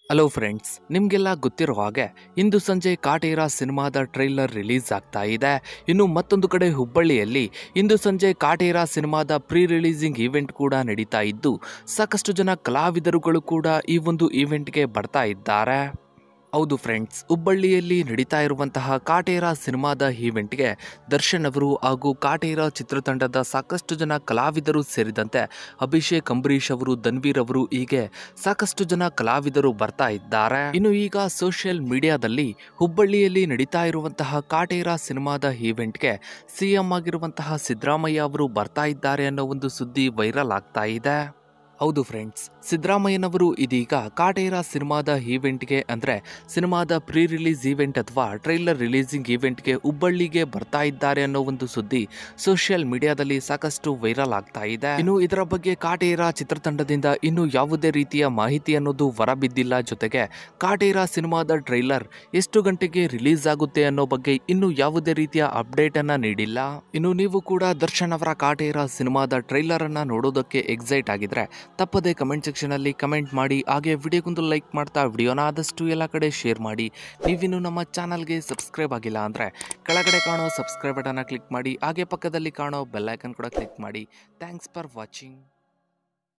Hello friends, ನಿಮಗೆಲ್ಲ ಗೊತ್ತಿರೋ ಹಾಗೆ ಇಂದು ಸಂಜೆ ಕಾಟೇರ ಸಿನಿಮಾದ ಟ್ರೈಲರ್ ರಿಲೀಸ್ ಆಗ್ತಾ ಇದೆ. ಇನ್ನು ಮತ್ತೊಂದು ಕಡೆ ಹುಬ್ಬಳ್ಳಿಯಲ್ಲಿ ಇಂದು ಸಂಜೆ ಕಾಟೇರ ಸಿನಿಮಾದ ಪ್ರೀ ರಿಲೀಸಿಂಗ್ ಈವೆಂಟ್ ಕೂಡ ನಡೀತಾ ಇದ್ದು, ಸಾಕಷ್ಟು ಜನ ಕಲಾವಿದರುಗಳು ಕೂಡ ಈ ಒಂದು ಈವೆಂಟ್ಗೆ ಬರ್ತಾ ಇದ್ದಾರೆ. ಹೌದು ಫ್ರೆಂಡ್ಸ್, ಹುಬ್ಬಳ್ಳಿಯಲ್ಲಿ ನಡೀತಾ ಇರುವಂತಹ ಕಾಟೇರ ಸಿನಿಮಾದ ಈವೆಂಟ್ಗೆ ದರ್ಶನ್ ಅವರು ಹಾಗೂ ಕಾಟೇರ ಚಿತ್ರತಂಡದ ಸಾಕಷ್ಟು ಜನ ಕಲಾವಿದರು ಸೇರಿದಂತೆ ಅಭಿಷೇಕ್, ಅಂಬರೀಶ್ ಅವರು, ಧನ್ವೀರ್ ಅವರು ಹೀಗೆ ಸಾಕಷ್ಟು ಜನ ಕಲಾವಿದರು ಬರ್ತಾ ಇದ್ದಾರೆ. ಇನ್ನು ಈಗ ಸೋಷಿಯಲ್ ಮೀಡಿಯಾದಲ್ಲಿ ಹುಬ್ಬಳ್ಳಿಯಲ್ಲಿ ನಡೀತಾ ಇರುವಂತಹ ಕಾಟೇರ ಸಿನಿಮಾದ ಈವೆಂಟ್ಗೆ ಸಿಎಂ ಆಗಿರುವಂತಹ ಸಿದ್ದರಾಮಯ್ಯ ಅವರು ಬರ್ತಾ ಇದ್ದಾರೆ ಅನ್ನೋ ಒಂದು ಸುದ್ದಿ ವೈರಲ್ ಆಗ್ತಾ ಇದೆ. ಹೌದು ಫ್ರೆಂಡ್ಸ್, ಸಿದ್ದರಾಮಯ್ಯನವರು ಇದೀಗ ಕಾಟೇರ ಸಿನಿಮಾದ ಈವೆಂಟ್ಗೆ ಅಂದರೆ ಸಿನಿಮಾದ ಪ್ರೀ ರಿಲೀಸ್ ಈವೆಂಟ್ ಅಥವಾ ಟ್ರೈಲರ್ ರಿಲೀಸಿಂಗ್ ಈವೆಂಟ್ಗೆ ಹುಬ್ಬಳ್ಳಿಗೆ ಬರ್ತಾ ಇದ್ದಾರೆ ಅನ್ನೋ ಒಂದು ಸುದ್ದಿ ಸೋಷಿಯಲ್ ಮೀಡಿಯಾದಲ್ಲಿ ಸಾಕಷ್ಟು ವೈರಲ್ ಆಗ್ತಾ ಇದೆ. ಇನ್ನು ಇದರ ಬಗ್ಗೆ ಕಾಟೇರ ಚಿತ್ರತಂಡದಿಂದ ಇನ್ನೂ ಯಾವುದೇ ರೀತಿಯ ಮಾಹಿತಿ ಅನ್ನೋದು ಹೊರಬಿದ್ದಿಲ್ಲ. ಜೊತೆಗೆ ಕಾಟೇರ ಸಿನಿಮಾದ ಟ್ರೈಲರ್ ಎಷ್ಟು ಗಂಟೆಗೆ ರಿಲೀಸ್ ಆಗುತ್ತೆ ಅನ್ನೋ ಬಗ್ಗೆ ಇನ್ನೂ ಯಾವುದೇ ರೀತಿಯ ಅಪ್ಡೇಟ್ ಅನ್ನ ನೀಡಿಲ್ಲ. ಇನ್ನು ನೀವು ಕೂಡ ದರ್ಶನ್ ಅವರ ಕಾಟೇರ ಸಿನಿಮಾದ ಟ್ರೈಲರ್ ಅನ್ನ ನೋಡೋದಕ್ಕೆ ಎಕ್ಸೈಟ್ ಆಗಿದ್ರೆ ತಪ್ಪದೆ ಕಮೆಂಟ್ ಸೆಕ್ಷನ್ ಅಲ್ಲಿ ಕಮೆಂಟ್ ಮಾಡಿ. ಹಾಗೆ ವಿಡಿಯೋಗೊಂದು ಲೈಕ್ ಮಾಡ್ತಾ ವಿಡಿಯೋನ ಆದಷ್ಟು ಎಲ್ಲ ಕಡೆ ಶೇರ್ ಮಾಡಿ. ನೀವಿನ್ನು ನಮ್ಮ ಚಾನಲ್ಗೆ ಸಬ್ಸ್ಕ್ರೈಬ್ ಆಗಿಲ್ಲ ಅಂದ್ರೆ ಕೆಳಗಡೆ ಕಾಣೋ ಸಬ್ಸ್ಕ್ರೈಬ್ ಬಟನ್ ಕ್ಲಿಕ್ ಮಾಡಿ. ಹಾಗೆ ಪಕ್ಕದಲ್ಲಿ ಕಾಣೋ ಬೆಲ್ ಐಕನ್ ಕೂಡ ಕ್ಲಿಕ್ ಮಾಡಿ. Thanks for watching.